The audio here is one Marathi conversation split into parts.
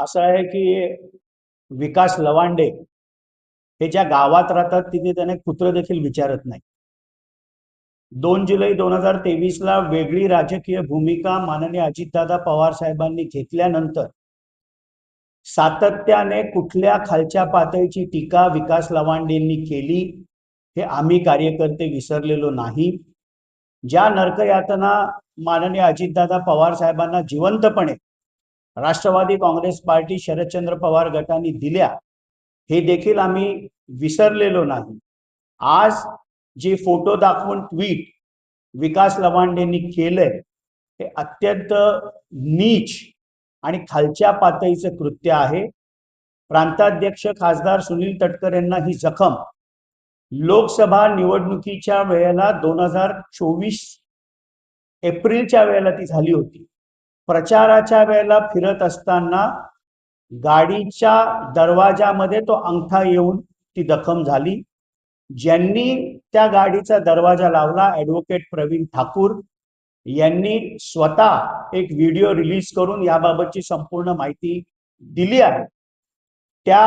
असं आहे की विकास लवांडे हे ज्या गावात राहतात तिथे त्यांना कुत्र देखील विचारत नाही. 2 जुलै 2023ला वेगळी राजकीय भूमिका माननीय अजितदादा पवार साहेबांनी घेतल्यानंतर सातत्याने कुठल्या खालच्या पातळीची टीका विकास लवांडेंनी केली हे आम्ही कार्यकर्ते विसरलेलो नाही. ज्या नरकयातना माननीय अजितदादा पवार साहेबांना जिवंतपणे राष्ट्रवादी काँग्रेस पार्टी शरदचंद्र पवार गटाने दिल्या हे देखील आम्ही विसरलेलो नाही. आज जे फोटो दाखवून ट्विट विकास लवांडेंनी केलंय ते अत्यंत नीच आणि खालच्या पातळीचं कृत्य आहे. प्रांताध्यक्ष खासदार सुनील तटकरे यांना ही जखम लोकसभा निवडणुकीच्या वेळेला 2024 एप्रिलच्या वेळेला ती झाली होती. प्रचाराच्या वेळेला फिरत असताना गाडीच्या दरवाजामध्ये तो अंगठा येऊन ती जखम झाली. ज्यांनी त्या गाडीचा दरवाजा लावला ॲडव्होकेट प्रवीण ठाकूर यांनी स्वतः एक व्हिडिओ रिलीज करून याबाबतची संपूर्ण माहिती दिली आहे. त्या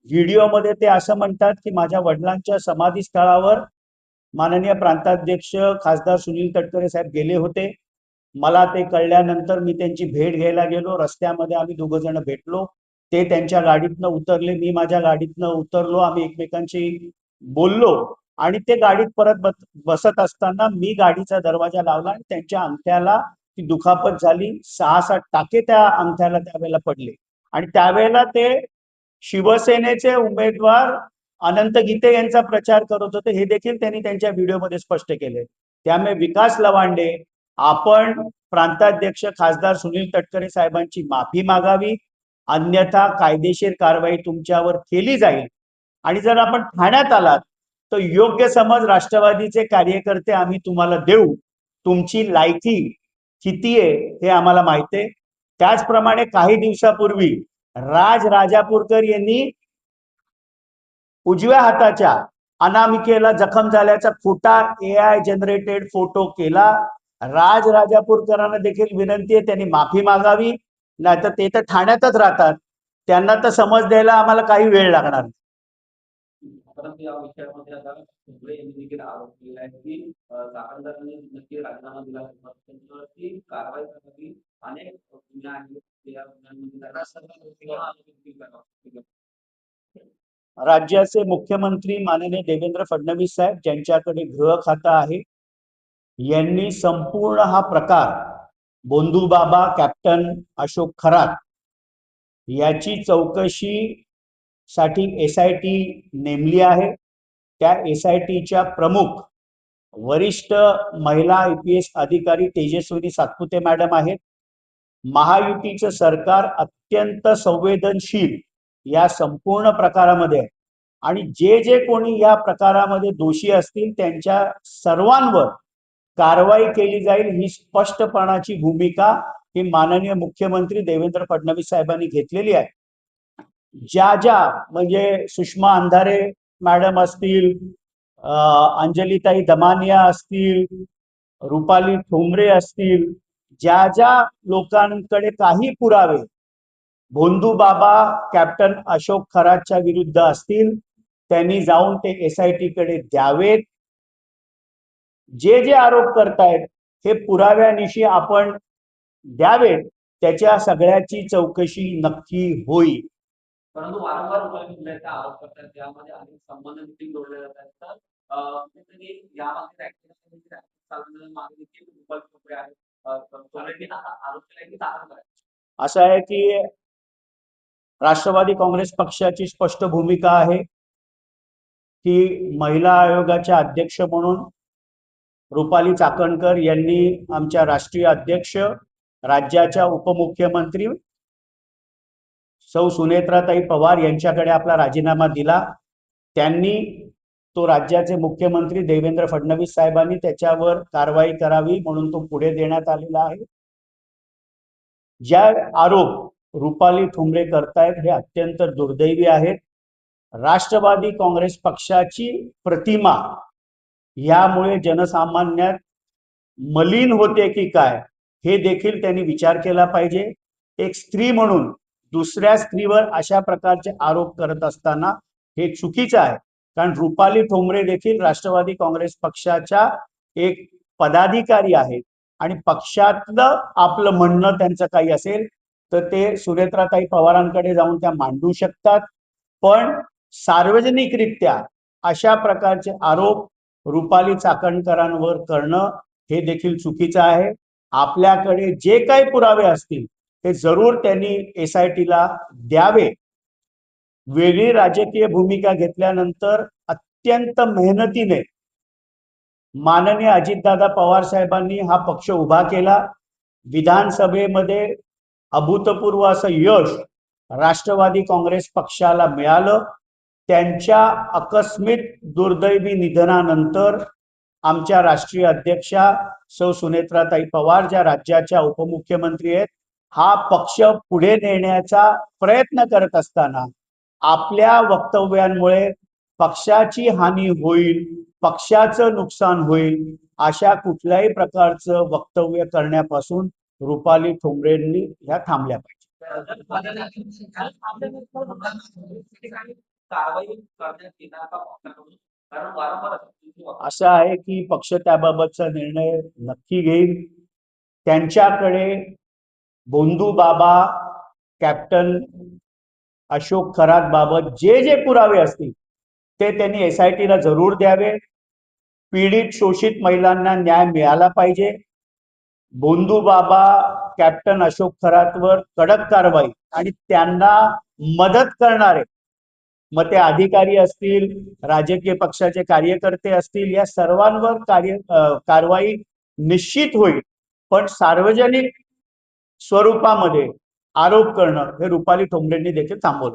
व्हिडिओमध्ये ते असं म्हणतात की माझ्या वडिलांच्या समाधीस्थळावर माननीय प्रांताध्यक्ष खासदार सुनील तटकरे साहेब गेले होते. मला ते कळल्यानंतर मी त्यांची भेट घ्यायला गेलो. रस्त्यामध्ये आम्ही दोघं जण भेटलो. ते त्यांच्या गाडीतनं उतरले, मी माझ्या गाडीतनं उतरलो. आम्ही एकमेकांशी बोललो आणि ते गाडीत परत बसत असताना मी गाडीचा दरवाजा लावला आणि त्यांच्या अंगठ्याला ती दुखापत झाली. 6-7 टाके त्या अंगठ्याला त्यावेळेला पडले आणि त्यावेळेला ते शिवसेनेचे उमेदवार अनंत गीते यांचा प्रचार करत होते हे देखील त्यांनी त्यांच्या व्हिडिओमध्ये स्पष्ट केले. त्यामुळे विकास लवांडे आपण प्रांताध्यक्ष खासदार सुनील तटकरे साहेबांची माफी मागावी, अन्यथा कायदेशीर कारवाई तुमच्यावर केली जाईल. आणि जर आपण ठाण्यात आलात तर योग्य समज राष्ट्रवादीचे कार्यकर्ते आम्ही तुम्हाला देऊ. तुमची लायकी किती आहे हे आम्हाला माहिती आहे. त्याचप्रमाणे काही दिवसापूर्वी राज राजापूरकर यांनी उजव्या हाताच्या अनामिकेला जखम झाल्याचा खोटा AI जनरेटेड फोटो केला. राज राजापूरकरांना देखील विनंती आहे त्यांनी माफी मागावी, नाहीतर ते तर ठाण्यातच राहतात, त्यांना तर समज द्यायला आम्हाला काही वेळ लागणार. परंतु या विषयामध्ये आता भुजबळ यांनी देखील आरोप केला आहे की चाकणदारांनी नक्की राजीनामा दिला होता, त्यांच्यावरती कारवाई करावी. अनेक गुन्हे आहेत या गुन्ह्यांमध्ये राज्याचे मुख्यमंत्री माननीय देवेंद्र फडणवीस साहेब ज्यांच्याकडे गृह खातं आहे यांनी संपूर्ण हा प्रकार भोंदूबाबा कॅप्टन अशोक खरात याची चौकशी साठी SIT नेमली आहे. त्या SITच्या प्रमुख वरिष्ठ महिला IPS अधिकारी तेजस्विनी सातपुते मॅडम आहेत. महायुतीचं सरकार अत्यंत संवेदनशील या संपूर्ण प्रकारामध्ये आहे आणि जे कोणी या प्रकारामध्ये दोषी असतील त्यांच्या सर्वांवर कारवाई केली जाईल ही स्पष्टपणाची भूमिका ही माननीय मुख्यमंत्री देवेंद्र फडणवीस साहेबांनी घेतलेली आहे. ज्या म्हणजे सुषमा अंधारे मॅडम असतील, अंजलीताई दमानिया असतील, रुपाली ठोंबरे असतील, ज्या लोकांकडे काही पुरावे भोंदूबाबा कॅप्टन अशोक खरातच्या विरुद्ध असतील त्यांनी जाऊन ते SIT कडे द्यावेत. जे आरोप करतायत हे पुराव्यानिशी आपण द्यावेत, त्याच्या सगळ्याची चौकशी नक्की होईल. परंतु वारंवार उपमुख्यमंत्र्यांचा आरोप करतात त्यामध्ये अनेक संबंध देखील जोडले जातात. तर कुठेतरी यामध्ये असं आहे की राष्ट्रवादी काँग्रेस पक्षाची स्पष्ट भूमिका आहे की महिला आयोगाच्या अध्यक्ष म्हणून रुपाली चाकणकर यांनी आमच्या राष्ट्रीय अध्यक्ष राज्याच्या उपमुख्यमंत्री सौ सुनेत्राताई पवार यांच्याकडे आपला राजीनामा दिला. त्यांनी तो राज्याचे मुख्यमंत्री देवेंद्र फडणवीस साहेबांनी त्याच्यावर कारवाई करावी म्हणून तो पुढे देण्यात आलेला आहे. ज्या आरोप रुपाली ठोंबरे करतायत हे अत्यंत दुर्दैवी आहेत. राष्ट्रवादी काँग्रेस पक्षाची प्रतिमा यामुळे जनसामान्यात मलिन होते की काय हे देखील त्यांनी विचार केला पाहिजे. एक स्त्री म्हणून दुसऱ्या स्त्रीवर अशा प्रकारचे आरोप करत असताना हे चुकीचं आहे. कारण रुपाली ठोंबरे देखील राष्ट्रवादी काँग्रेस पक्षाच्या एक पदाधिकारी आहेत आणि पक्षातलं आपलं म्हणणं त्यांचं काही असेल तर ते सुनेत्राताई पवारांकडे जाऊन त्या मांडू शकतात. पण सार्वजनिकरित्या अशा प्रकारचे आरोप रुपाली चाकणकरांवर करणं हे देखील चुकीचं आहे. आपल्याकडे जे काही पुरावे असतील ते जरूर त्यांनी SITला द्यावे. वेगळी राजकीय भूमिका घेतल्यानंतर अत्यंत मेहनतीने माननीय अजितदादा पवार साहेबांनी हा पक्ष उभा केला. विधानसभेमध्ये अभूतपूर्व असं यश राष्ट्रवादी काँग्रेस पक्षाला मिळालं. त्यांच्या आकस्मिक दुर्दैवी निधनानंतर आमच्या राष्ट्रीय अध्यक्षा सौ सुनेत्राताई पवार ज्या राज्याच्या उपमुख्यमंत्री आहेत, हा पक्ष पुढे नेण्याचा प्रयत्न करत असताना आपल्या वक्तव्यांमुळे पक्षाची हानी होईल, पक्षाचं नुकसान होईल अशा कुठल्याही प्रकारचं वक्तव्य करण्यापासून रुपाली ठोंबरेंनी ह्या थांबल्या पाहिजे. कारवाई करण्यात येणार का पक्षाकडून? कारण वारंवार असं आहे की पक्ष त्याबाबतचा निर्णय नक्की घेईल. त्यांच्याकडे बोंधू बाबा, कॅप्टन अशोक खरात बाबत जे जे पुरावे असतील ते त्यांनी SITला जरूर द्यावे. पीडित शोषित महिलांना न्याय मिळाला पाहिजे. बोंधू बाबा, कॅप्टन अशोक खरातवर कडक कारवाई आणि त्यांना मदत करणारे मग ते अधिकारी असतील, राजकीय पक्षाचे कार्यकर्ते असतील, या सर्वांवर कारवाई निश्चित होईल. पण सार्वजनिक स्वरूपामध्ये आरोप करणं हे रुपाली ठोंबरेंनी देखील थांबवलं.